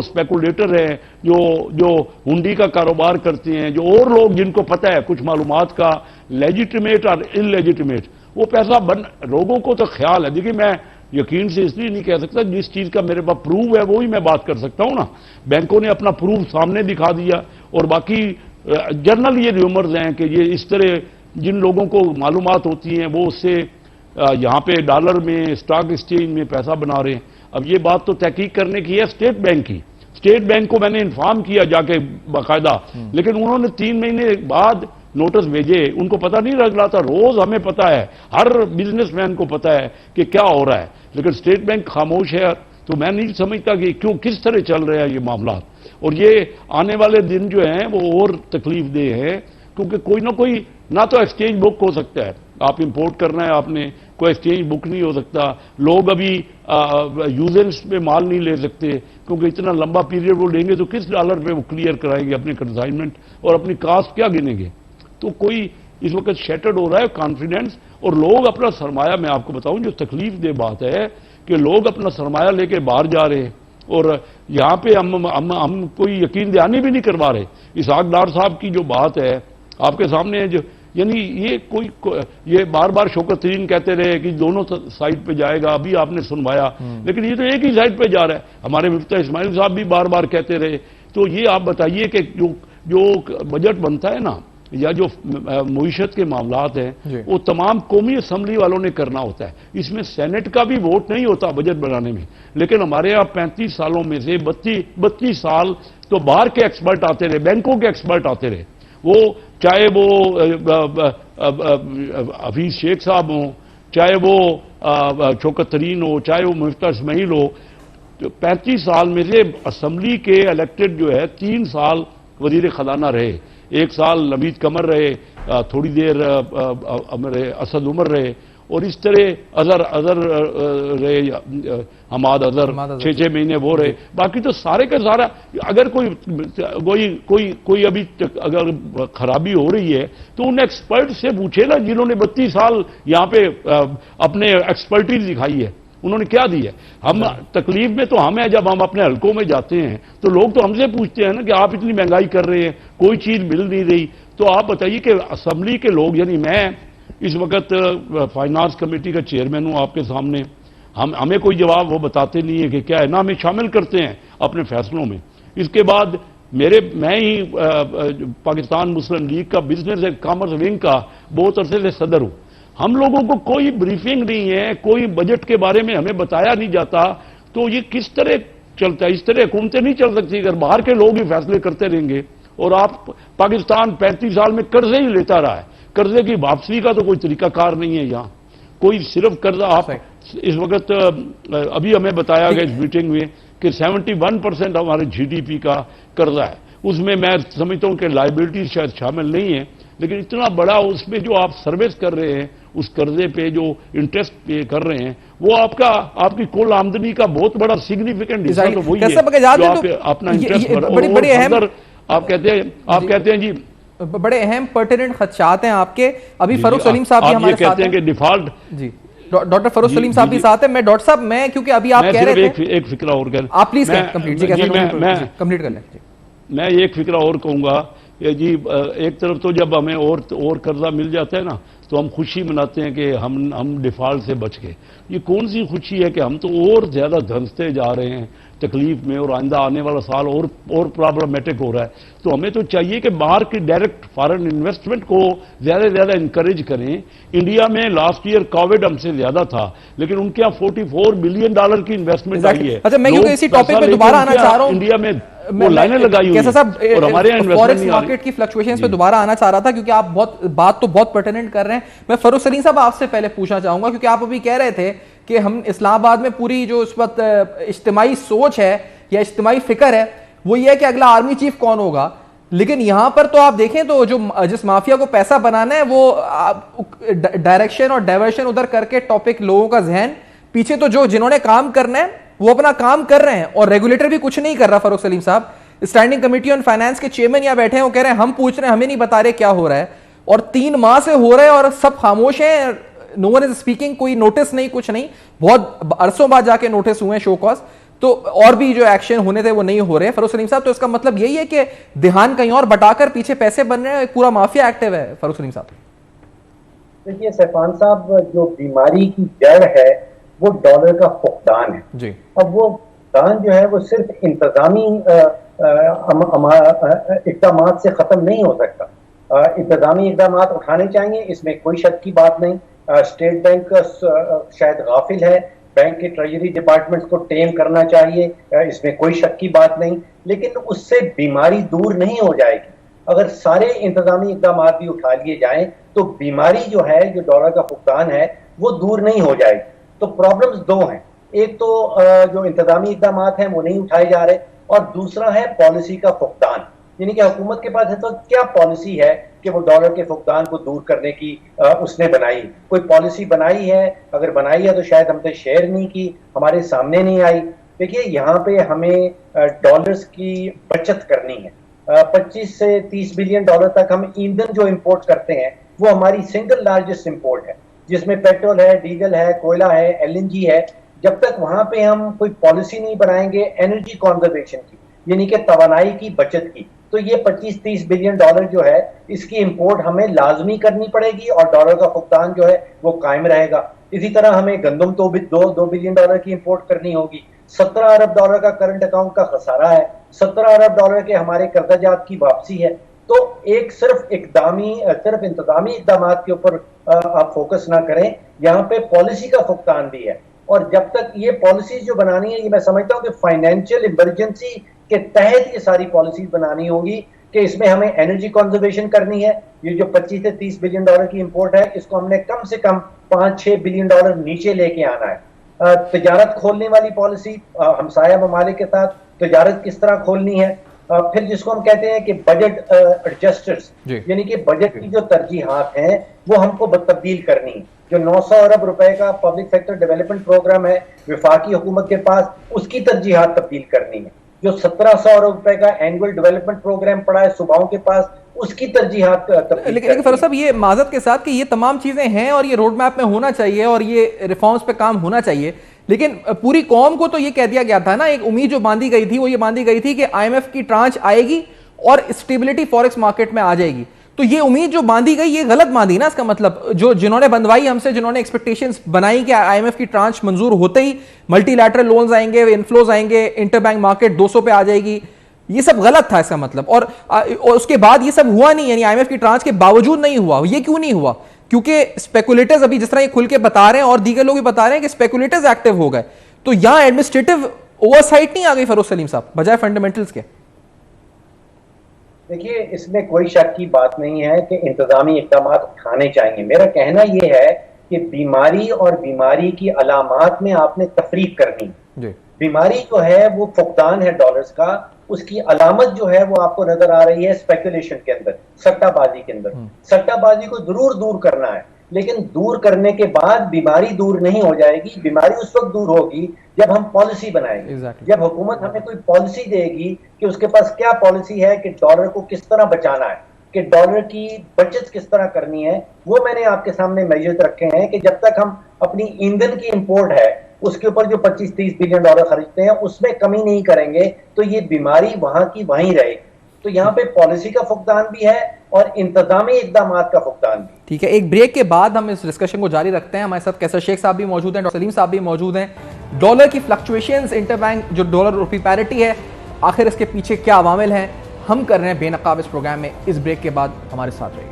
स्पेकुलेटर हैं, जो हुंडी का कारोबार करते हैं, जो और लोग जिनको पता है कुछ मालूमात का, लेजिटिमेट और इनलेजिटिमेट, वो पैसा लोगों को तो ख्याल है। देखिए, मैं यकीन से इसलिए नहीं कह सकता, जिस चीज का मेरे पास प्रूफ है वो ही मैं बात कर सकता हूं ना। बैंकों ने अपना प्रूफ सामने दिखा दिया, और बाकी जर्नल ये र्यूमर्स हैं कि ये इस तरह जिन लोगों को मालूमात होती हैं वो उससे यहां पे डॉलर में स्टॉक एक्सचेंज में पैसा बना रहे हैं। अब ये बात तो तहकीक करने की है स्टेट बैंक की। स्टेट बैंक को मैंने इन्फॉर्म किया जाके बाकायदा, लेकिन उन्होंने 3 महीने बाद नोटिस भेजे। उनको पता नहीं लग रहा था। रोज हमें पता है, हर बिजनेसमैन को पता है कि क्या हो रहा है, लेकिन स्टेट बैंक खामोश है। तो मैं नहीं समझता कि क्यों, किस तरह चल रहे हैं ये मामला। और ये आने वाले दिन जो हैं वो और तकलीफ देह है, क्योंकि कोई ना कोई, ना तो एक्सचेंज बुक हो सकता है, आप इंपोर्ट करना है आपने, कोई एक्सचेंज बुक नहीं हो सकता। लोग अभी यूजेंस पे माल नहीं ले सकते, क्योंकि इतना लंबा पीरियड वो लेंगे तो किस डॉलर पे वो क्लियर कराएंगे अपने कंसाइनमेंट, और अपनी कास्ट क्या गिनेंगे। तो कोई इस वक्त शेटर्ड हो रहा है कॉन्फिडेंस, और लोग अपना सरमाया, मैं आपको बताऊं जो तकलीफ दे बात है कि लोग अपना सरमाया लेके बाहर जा रहे हैं, और यहां पे हम कोई यकीन दहानी भी नहीं करवा रहे। इसहाक डार साहब की जो बात है आपके सामने, जो यानी ये बार बार शौकत तरीन कहते रहे कि दोनों साइड पे जाएगा, अभी आपने सुनवाया, लेकिन ये तो एक ही साइड पे जा रहा है। हमारे मुफ्ती इस्माइल साहब भी बार बार कहते रहे। तो ये आप बताइए कि जो बजट बनता है ना, या जो मईशत के मामलात हैं, वो तमाम कौमी असम्बली वालों ने करना होता है। इसमें सेनेट का भी वोट नहीं होता बजट बनाने में। लेकिन हमारे यहाँ 35 सालों में से 32 साल तो बाहर के एक्सपर्ट आते रहे, बैंकों के एक्सपर्ट आते रहे। वो चाहे वो हफीज शेख साहब हो, चाहे वो शौकत तरीन हो, चाहे वो मुफ्ती इस्माइल हो, तो 35 साल में से असम्बली के इलेक्टेड जो है 3 साल वजीर खजाना रहे, 1 साल नवीद कमर रहे, थोड़ी देर असद उमर रहे, और इस तरह अजहर रहे, हमाद अजहर 6-6 महीने वो रहे। बाकी तो सारे का सारा, अगर कोई अभी अगर खराबी हो रही है तो उन एक्सपर्ट से पूछे ना, जिन्होंने 32 साल यहाँ पे अपने एक्सपर्टीज दिखाई है। उन्होंने क्या दी है? हम तकलीफ में तो हम है, जब हम अपने हलकों में जाते हैं तो लोग तो हमसे पूछते हैं ना कि आप इतनी महंगाई कर रहे हैं, कोई चीज मिल नहीं रही। तो आप बताइए कि असेंबली के लोग, यानी मैं इस वक्त फाइनेंस कमेटी का चेयरमैन हूं आपके सामने, हमें कोई जवाब वो बताते नहीं है कि क्या है, ना हमें शामिल करते हैं अपने फैसलों में। इसके बाद मैं ही पाकिस्तान मुस्लिम लीग का बिजनेस एंड कॉमर्स विंग का बहुत अरसे से सदर हूं। हम लोगों को कोई ब्रीफिंग नहीं है, कोई बजट के बारे में हमें बताया नहीं जाता। तो ये किस तरह चलता है? इस तरह हुकूमतें नहीं चल सकती अगर बाहर के लोग ही फैसले करते रहेंगे। और आप पाकिस्तान 35 साल में कर्जे ही लेता रहा है, कर्जे की वापसी का तो कोई तरीकाकार नहीं है यहाँ, कोई सिर्फ कर्जा। आप इस वक्त अभी हमें बताया गया इस मीटिंग में कि 71% हमारे जीडीपी का कर्जा है। उसमें मैं समझता हूं कि लायबिलिटी शायद शामिल नहीं है, लेकिन इतना बड़ा उसमें जो आप सर्विस कर रहे हैं, उस कर्जे पे जो इंटरेस्ट पे कर रहे हैं, वो आपकी कुल आमदनी का बहुत बड़ा सिग्निफिकेंट हिस्सा तो वही है जो आप अपना इंटरेस्ट भर। आप कहते हैं जी बड़े अहम पर्टिनेंट खदशात हैं आपके। अभी फरूख सलीम साहब भी हमारे साथ कहते हैं कि डिफॉल्ट जी, डॉक्टर फरूख सलीम साहब भी साथ हैं। मैं डॉक्टर साहब, मैं क्योंकि अभी आप कह रहे थे एक फिक्रा और कह, आप प्लीज कंप्लीट कंप्लीट कर लें। मैं एक फिक्रा और कहूंगा कि जी, एक तरफ तो जब हमें और कर्जा मिल जाता है ना, तो हम खुशी मनाते हैं कि हम डिफॉल्ट से बच गए। ये कौन सी खुशी है कि हम तो और ज्यादा धंसते जा रहे हैं तकलीफ में, और आइंदा आने वाला साल और प्रॉब्लमेटिक हो रहा है। तो हमें तो चाहिए कि बाहर की डायरेक्ट फॉरेन इन्वेस्टमेंट को ज्यादा से ज्यादा इंकरेज करें। इंडिया में लास्ट ईयर कोविड हमसे ज्यादा था, लेकिन उनके यहाँ $44 बिलियन की इन्वेस्टमेंट आई है। अच्छा, मैं क्योंकि इसी टॉपिक पे दोबारा आना चाह रहा हूं, इंडिया में वो लाइनें लगाई हुई हैं और हमारे यहाँ फॉरेक्स मार्केट की फ्लक्चुएशंस पे दोबारा आना चाह रहा था, क्योंकि आप बात तो बहुत पर्टिनेंट कर रहे हैं। मैं फरूख सलीम साहब आपसे पहले पूछना चाहूंगा, क्योंकि आप अभी कह रहे थे कि हम इस्लामाबाद में पूरी जो इस वक्त इज्तिमाई सोच है या इज्तिमाई फिक्र है वो ये है कि अगला आर्मी चीफ कौन होगा। लेकिन यहां पर तो आप देखें तो जो जिस माफिया को पैसा बनाना है वो डायरेक्शन और डाइवर्शन उधर करके टॉपिक लोगों का जहन पीछे, तो जो जिन्होंने काम करना है वो अपना काम कर रहे हैं और रेगुलेटर भी कुछ नहीं कर रहा। फरूख सलीम साहब स्टैंडिंग कमेटी ऑन फाइनेंस के चेयरमैन यहां बैठे हैं, वो कह रहे हैं हम पूछ रहे हैं, हमें नहीं बता रहे क्या हो रहा है, और 3 माह से हो रहा है और सब खामोश हैं, नो वन इज स्पीकिंग, कोई नोटिस नहीं, कुछ नहीं। बहुत अरसों बाद जाके नोटिस हुए शो कॉज, तो और भी जो एक्शन होने थे वो नहीं हो रहे। फरूख सलीम साहब, तो इसका मतलब यही है कि ध्यान कहीं और बटाकर पीछे पैसे बन रहे हैं, पूरा माफिया एक्टिव है। फरूख सलीम साहब देखिए सैफान साहब, जो बीमारी की जड़ है वो डॉलर का फुकदान है जी। अब वो फुकदान जो है वो सिर्फ इंतजामी इक़दाम से खत्म नहीं हो सकता। इंतजामी इक़दाम उठाने चाहिए, इसमें कोई शक की बात नहीं। स्टेट बैंक शायद गाफिल है, बैंक के ट्रेजरी डिपार्टमेंट्स को टेम करना चाहिए, इसमें कोई शक की बात नहीं। लेकिन उससे बीमारी दूर नहीं हो जाएगी। अगर सारे इंतजामी इक़दाम भी उठा लिए जाएं तो बीमारी जो है, जो डॉलर का फुकदान है, वो दूर नहीं हो जाएगी। तो प्रॉब्लम्स 2 हैं, एक तो जो इंतजामी इक़दाम हैं वो नहीं उठाए जा रहे, और दूसरा है पॉलिसी का फुकदान। यानी कि हुकूमत के पास है तो क्या पॉलिसी है कि वो डॉलर के फुकदान को दूर करने की उसने बनाई, कोई पॉलिसी बनाई है? अगर बनाई है तो शायद हमने शेयर नहीं की, हमारे सामने नहीं आई। देखिए यहाँ पे हमें डॉलर्स की बचत करनी है। 25 से 30 बिलियन डॉलर तक हम ईंधन जो इंपोर्ट करते हैं वो हमारी सिंगल लार्जेस्ट इंपोर्ट है, जिसमें पेट्रोल है, डीजल है, कोयला है, एलएनजी है। जब तक वहां पे हम कोई पॉलिसी नहीं बनाएंगे एनर्जी कंजर्वेशन की, यानी कि तवानाई की बचत की, तो ये 25-30 बिलियन डॉलर जो है इसकी इंपोर्ट हमें लाजमी करनी पड़ेगी और डॉलर का भुगतान जो है वो कायम रहेगा। इसी तरह हमें गंदम तो भी 2 बिलियन डॉलर की इंपोर्ट करनी होगी। 17 अरब डॉलर का करंट अकाउंट का खसारा है, 17 अरब डॉलर के हमारे कर्जाजात की वापसी है। तो एक सिर्फ इंतजामी इक़दाम के ऊपर आप फोकस ना करें, यहाँ पे पॉलिसी का भुगतान भी है। और जब तक ये पॉलिसी जो बनानी है, ये मैं समझता हूँ कि फाइनेंशियल इमरजेंसी के तहत ये सारी पॉलिसी बनानी होगी कि इसमें हमें एनर्जी कंजर्वेशन करनी है। ये जो 25 से 30 बिलियन डॉलर की इंपोर्ट है, इसको हमने कम से कम 5-6 बिलियन डॉलर नीचे लेके आना है। तजारत खोलने वाली पॉलिसी, हमसाया ममालिक के साथ तजारत किस तरह खोलनी है। फिर जिसको हम कहते हैं कि बजट एडजस्टर्स, यानी कि बजट की जो तरजीहात हैं वो हमको तब्दील करनी है। जो 900 अरब रुपए का पब्लिक सेक्टर डेवलपमेंट प्रोग्राम है विफाकी हुकूमत के पास, उसकी तरजीहात तब्दील करनी है। जो 1700 अरब रुपए का एनुअल डेवलपमेंट प्रोग्राम पड़ा है सूबाओं के पास, उसकी तरजीहात तब्दील। लेकिन फरूख साहब, ये माजत के साथ कि ये तमाम चीजें हैं और ये रोड मैप में होना चाहिए और ये रिफॉर्म्स पे काम होना चाहिए, लेकिन पूरी कौम को तो ये कह दिया गया था ना, एक उम्मीद जो बांधी गई थी वो ये बांधी गई थी कि आईएमएफ की ट्रांच आएगी और स्टेबिलिटी फॉरेक्स मार्केट में आ जाएगी। तो ये उम्मीद जो बांधी गई ये गलत बांधी ना, इसका मतलब जो जिन्होंने बंधवाई हमसे, जिन्होंने एक्सपेक्टेशंस बनाई कि आईएमएफ की ट्रांच मंजूर होते ही मल्टीलैटरल लोन्स आएंगे, इनफ्लोज आएंगे, इंटरबैंक मार्केट 200 पे आ जाएगी, ये सब गलत था इसका मतलब। और उसके बाद ये सब हुआ नहीं, यानी आईएमएफ की ट्रांच के बावजूद नहीं हुआ। ये क्यों नहीं हुआ? क्योंकि स्पेकुलेटर्स अभी जिस तरह ये खुल के बता रहे हैं और दीगर लोग भी बता रहे हैं कि स्पेकुलेटर्स एक्टिव हो गए, तो यहां एडमिनिस्ट्रेटिव ओवरसाइट नहीं आ गई फरोज सलीम साहब बजाय फंडामेंटल्स के। देखिए, इसमें कोई शक की बात नहीं है कि इंतजामी इकदाम उठाने चाहिए। मेरा कहना यह है कि बीमारी और बीमारी की अलामात में आपने तफरीक करनी। बीमारी जो है वो फुकदान है डॉलर्स का, उसकी अलामत जो है वो आपको नजर आ रही है स्पेकुलेशन के अंदर, सट्टाबाजी के अंदर। सट्टाबाजी को जरूर दूर करना है, लेकिन दूर करने के बाद बीमारी दूर नहीं हो जाएगी। बीमारी उस वक्त दूर होगी जब हम पॉलिसी बनाएंगे। जब हुकूमत हमें कोई पॉलिसी देगी कि उसके पास क्या पॉलिसी है कि डॉलर को किस तरह बचाना है, कि डॉलर की बचत किस तरह करनी है, वो मैंने आपके सामने मेजर्स रखे हैं कि जब तक हम अपनी ईंधन की इंपोर्ट है उसके ऊपर जो 25-30 बिलियन डॉलर खर्चते हैं उसमें कमी नहीं करेंगे तो ये बीमारी वहां की वहीं रहेगी। तो यहाँ पे पॉलिसी का फुकदान भी है और इंतजामी इकदाम का फुकदान भी। ठीक है, एक ब्रेक के बाद हम इस डिस्कशन को जारी रखते हैं। हमारे साथ कैसर शेख साहब भी मौजूद हैं, डॉक्टर सलीम साहब भी मौजूद हैं। डॉलर की फ्लक्चुएशंस, इंटरबैंक जो डॉलर रुपी पैरिटी है, आखिर इसके पीछे क्या अवामिल हैं, हम कर रहे हैं बेनकाब इस प्रोग्राम में। इस ब्रेक के बाद हमारे साथ रहिए।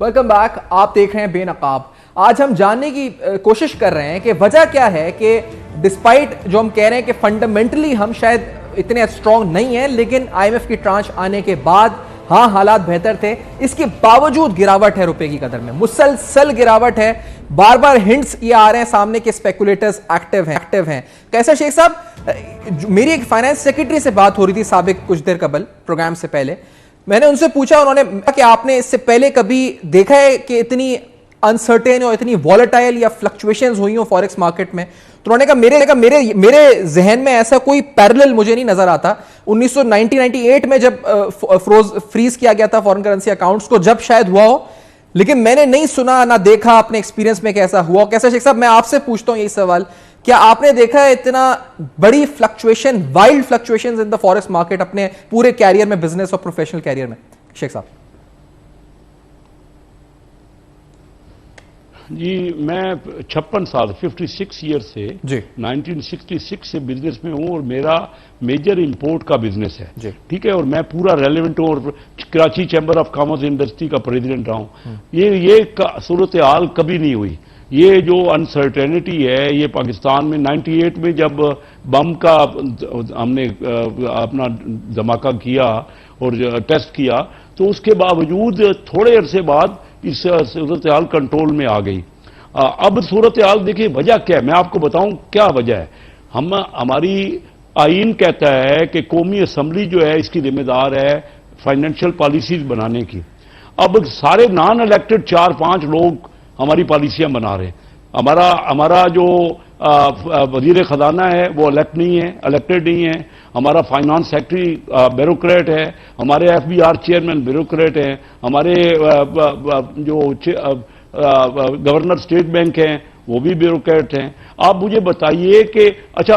वेलकम बैक, आप देख रहे हैं बेनकाब। आज हम जानने की कोशिश कर रहे हैं कि वजह क्या है कि डिस्पाइट जो हम कह रहे हैं कि फंडामेंटली हम शायद इतने स्ट्रांग नहीं हैं, लेकिन आईएमएफ की ट्रांच आने के बाद हाँ हालात बेहतर थे, इसके बावजूद गिरावट है रुपए की कदर में, मुसलसल गिरावट है। बार बार हिंट्स ये आ रहे हैं सामने के स्पेकुलेटर्स एक्टिव हैं। कैसर शेख साहब, मेरी एक फाइनेंस सेक्रेटरी से बात हो रही थी साबिक कुछ देर कबल प्रोग्राम से पहले, मैंने उनसे पूछा, उन्होंने कि आपने इससे पहले कभी देखा है कि इतनी अनसर्टेन और इतनी वॉलेटाइल या फ्लक्चुएशंस हुई हो फॉरेक्स मार्केट में? तो उन्होंने कहा मेरे जहन में ऐसा कोई पैरेलल मुझे नहीं नजर आता। 1998 में जब फ्रीज किया गया था फॉरेन करेंसी अकाउंट्स को, जब शायद हुआ हो, लेकिन मैंने नहीं सुना ना देखा अपने एक्सपीरियंस में कैसा हुआ। कैसा शेख साहब, मैं आपसे पूछता हूं यही सवाल, क्या आपने देखा है इतना बड़ी fluctuation, wild fluctuations in the forex market अपने पूरे कैरियर में, बिजनेस और प्रोफेशनल कैरियर में? शेख साहब जी, मैं 56 साल 56 ईयर से जी 1966 से बिजनेस में हूं और मेरा मेजर इंपोर्ट का बिजनेस है जी। ठीक है, और मैं पूरा रेलेवेंट हूं और Karachi chamber of commerce industry का प्रेसिडेंट रहा हूं। ये सूरत हाल कभी नहीं हुई। ये जो अनसर्टेनिटी है, ये पाकिस्तान में 98 में जब बम का हमने अपना धमाका किया और टेस्ट किया, तो उसके बावजूद थोड़े अरसे बाद इस सूरत हाल कंट्रोल में आ गई। अब सूरत हाल देखिए, वजह क्या है, मैं आपको बताऊं क्या वजह है। हमारी आईन कहता है कि कौमी असम्बली जो है इसकी जिम्मेदार है फाइनेंशियल पॉलिसीज बनाने की। अब सारे नॉन इलेक्टेड 4-5 लोग हमारी पॉलिसियां बना रहे हैं। हमारा जो वजीर खजाना है वो इलेक्टेड नहीं है। हमारा फाइनेंस सेक्रेटरी ब्यूरोक्रेट है, हमारे एफबीआर चेयरमैन ब्यूरोक्रेट हैं, हमारे जो गवर्नर स्टेट बैंक हैं वो भी ब्यूरोक्रेट हैं। आप मुझे बताइए कि अच्छा,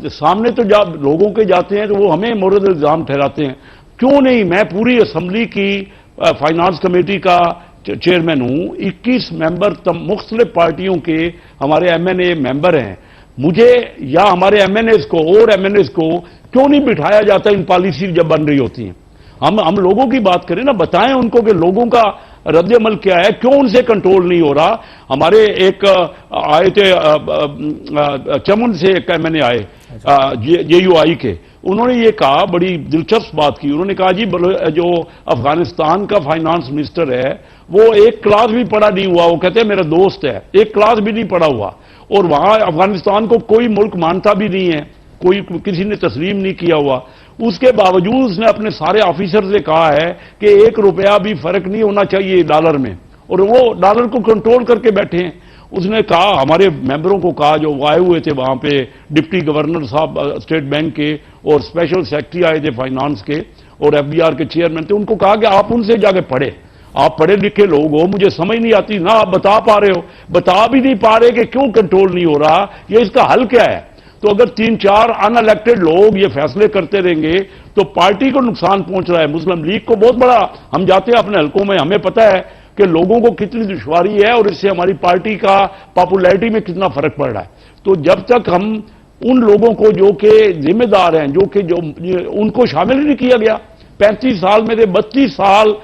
सामने तो जब लोगों के जाते हैं तो वो हमें मोरल इल्जाम ठहराते हैं, क्यों नहीं? मैं पूरी असम्बली की फाइनेंस कमेटी का चेयरमैन हूं, 21 मेंबर मुख्तलिफ पार्टियों के हमारे एमएनए मेंबर हैं। मुझे या हमारे एमएनएस को और एमएनएस को क्यों नहीं बिठाया जाता इन पॉलिसी जब बन रही होती हैं? हम लोगों की बात करें ना, बताएं उनको कि लोगों का रद्द अमल क्या है, क्यों उनसे कंट्रोल नहीं हो रहा। हमारे एक आए थे चमन से एक एमएनए आए JUI के, उन्होंने ये कहा, बड़ी दिलचस्प बात की। उन्होंने कहा जी जो अफगानिस्तान का फाइनेंस मिनिस्टर है वो एक क्लास भी पढ़ा नहीं हुआ, वो कहते हैं मेरा दोस्त है, एक क्लास भी नहीं पढ़ा हुआ, और वहां अफगानिस्तान को कोई मुल्क मानता भी नहीं है, कोई किसी ने तस्लीम नहीं किया हुआ। उसके बावजूद उसने अपने सारे ऑफिसर से कहा है कि 1 रुपया भी फर्क नहीं होना चाहिए डॉलर में, और वो डॉलर को कंट्रोल करके बैठे हैं। उसने कहा, हमारे मेंबरों को कहा, जो आए हुए थे वहां पे, डिप्टी गवर्नर साहब स्टेट बैंक के और स्पेशल सेक्रेटरी आए थे फाइनेंस के और एफबीआर के चेयरमैन थे, उनको कहा कि आप उनसे जाके पढ़े, आप पढ़े लिखे लोग हो, मुझे समझ नहीं आती ना आप बता पा रहे हो, बता भी नहीं पा रहे कि क्यों कंट्रोल नहीं हो रहा, ये इसका हल क्या है। तो अगर 3-4 अनइलेक्टेड लोग ये फैसले करते रहेंगे तो पार्टी को नुकसान पहुंच रहा है, मुस्लिम लीग को बहुत बड़ा। हम जाते हैं अपने हलकों में, हमें पता है कि लोगों को कितनी दुश्वारी है और इससे हमारी पार्टी का पॉपुलैरिटी में कितना फर्क पड़ रहा है। तो जब तक हम उन लोगों को जो कि जिम्मेदार हैं, जो उनको शामिल ही नहीं किया गया, 35 साल में से 32 साल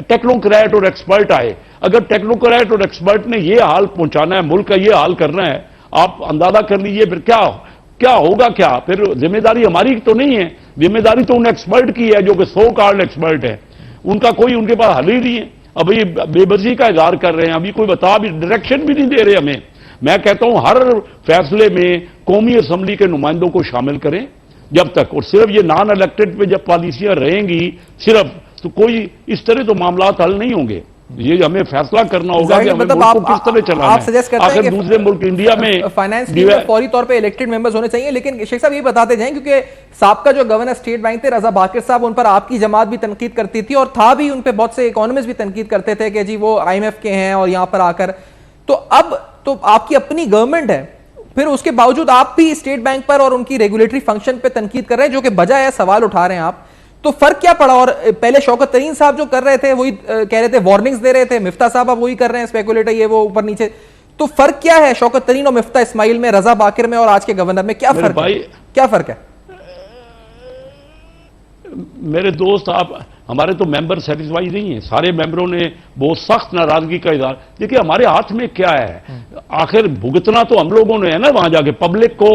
टेक्नोक्रेट और एक्सपर्ट आए। अगर टेक्नोक्रेट और एक्सपर्ट ने ये हाल पहुंचाना है, मुल्क का ये हाल करना है, आप अंदाजा कर लीजिए फिर क्या होगा। क्या फिर जिम्मेदारी हमारी तो नहीं है, जिम्मेदारी तो उन एक्सपर्ट की है जो कि सो कॉल्ड एक्सपर्ट है, उनका कोई उनके पास हल ही नहीं है। अभी बेबसी का इजहार कर रहे हैं, अभी कोई बता भी, डायरेक्शन भी नहीं दे रहे हमें। मैं कहता हूं हर फैसले में कौमी असम्बली के नुमाइंदों को शामिल करें जब तक, और सिर्फ ये नॉन इलेक्टेड पे जब पॉलिसियां रहेंगी सिर्फ, तो कोई इस तरह तो मामला हल नहीं होंगे। ये हमें फैसला करना होगा कि हमें मुल्क को किस तरह चलाना है। सजेस्ट करते हैं कि दूसरे मुल्क इंडिया में फाइनेंस में फौरी तौर पे इलेक्टेड मेंबर्स होने चाहिए, लेकिन शेख साहब ये बताते जाएं, क्योंकि साबका जो गवर्नर स्टेट बैंक थे रजा बाकिर साहब, उन पर आपकी जमात भी तनकीद करती थी और था भी, उन पे बहुत से इकोनॉमिस्ट भी तनकीद करते थे कि जी वो IMF के हैं और यहां पर आकर, तो अब तो आपकी अपनी गवर्नमेंट है, फिर उसके बावजूद आप भी स्टेट बैंक पर और उनकी रेगुलेटरी फंक्शन पे तनकीद कर रहे हैं, जो कि बजाय है, सवाल उठा रहे हैं आप। तो फर्क क्या पड़ा? और पहले शौकत तरीन साहब जो कर रहे थे वही कह रहे थे, वार्निंग्स दे रहे थे, मिफ्ता साहब अब वही कर रहे हैं, स्पेकुलेटर ये वो ऊपर नीचे। तो फर्क क्या है शौकत तरीन और मिफ्ता इस्माइल में, रजा बाकिर में और आज के गवर्नर में? क्या फर्क है? क्या फर्क है? मेरे दोस्त, आप हमारे तो मेंबर सेटिस्फाई नहीं है, सारे मेंबरों ने बहुत सख्त नाराजगी का इजहार। देखिए हमारे हाथ में क्या है, आखिर भुगतना तो हम लोगों ने है ना, वहां जाके पब्लिक को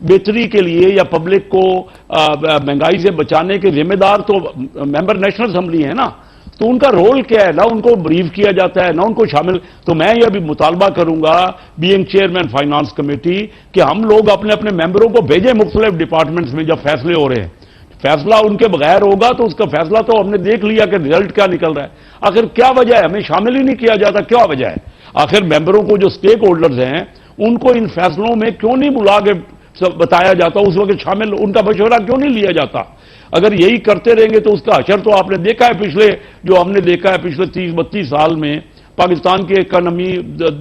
बेहतरी के लिए या पब्लिक को महंगाई से बचाने के जिम्मेदार तो मेंबर नेशनल असेंबली है ना, तो उनका रोल क्या है? ना उनको ब्रीफ किया जाता है, ना उनको शामिल। तो मैं यह भी मुतालबा करूंगा बीइंग चेयरमैन फाइनेंस कमेटी कि हम लोग अपने अपने मेंबरों को भेजें मुख्तलिफ डिपार्टमेंट्स में। जब फैसले हो रहे हैं, फैसला उनके बगैर होगा तो उसका फैसला तो हमने देख लिया कि रिजल्ट क्या निकल रहा है। आखिर क्या वजह है हमें शामिल ही नहीं किया जाता? क्या वजह है? आखिर मेंबरों को जो स्टेक होल्डर्स हैं उनको इन फैसलों में क्यों नहीं बुला के बताया जाता? उस वक्त शामिल, उनका मशवरा क्यों नहीं लिया जाता? अगर यही करते रहेंगे तो उसका असर तो आपने देखा है, पिछले जो हमने देखा है पिछले 30-32 साल में पाकिस्तान की इकोनॉमी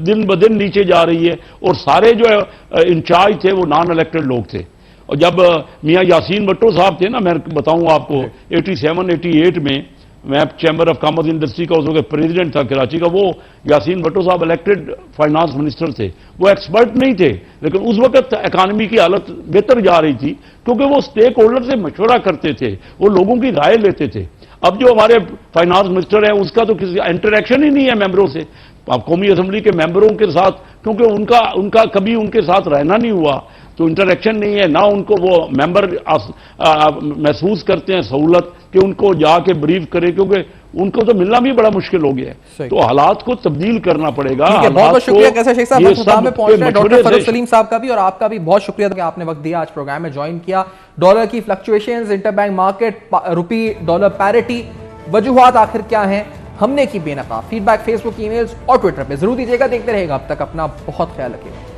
दिन ब दिन नीचे जा रही है और सारे जो इंचार्ज थे वो नॉन इलेक्टेड लोग थे। और जब मियां यासीन भट्टो साहब थे ना, मैं बताऊं आपको 87-88 में मैं चैम्बर ऑफ कॉमर्स इंडस्ट्री का उस वक्त प्रेसिडेंट था कराची का, वो यासीन भट्टो साहब इलेक्टेड फाइनेंस मिनिस्टर थे। वो एक्सपर्ट नहीं थे, लेकिन उस वक्त इकानमी की हालत बेहतर जा रही थी क्योंकि वो स्टेक होल्डर से मशवरा करते थे, वो लोगों की राय लेते थे। अब जो हमारे फाइनेंस मिनिस्टर है उसका तो किसी इंटरेक्शन ही नहीं है मेंबरों से, कौमी असम्बली के मेंबरों के साथ, क्योंकि उनका कभी उनके साथ रहना नहीं हुआ, तो इंटरेक्शन नहीं है ना। उनको वो मेंबर महसूस करते हैं सहूलत कि उनको जाके ब्रीफ करें, क्योंकि उनको तो मिलना भी बड़ा मुश्किल हो गया है। तो हालात को तब्दील करना पड़ेगा। बहुत बहुत शुक्रिया कैसे शेख साहब में पहुंच रहे हैं। डॉक्टर फरूख सलीम साहब का भी और आपका भी बहुत शुक्रिया कि आपने वक्त दिया, आज प्रोग्राम में ज्वाइन किया। डॉलर की fluctuations, interbank market, rupee dollar parity, वजूहात आखिर क्या हैं, हमने की बेनकाब। फीडबैक फेसबुक, ईमेल्स और ट्विटर पे जरूर दीजिएगा। देखते रहेगा, अब तक अपना बहुत ख्याल रखिएगा।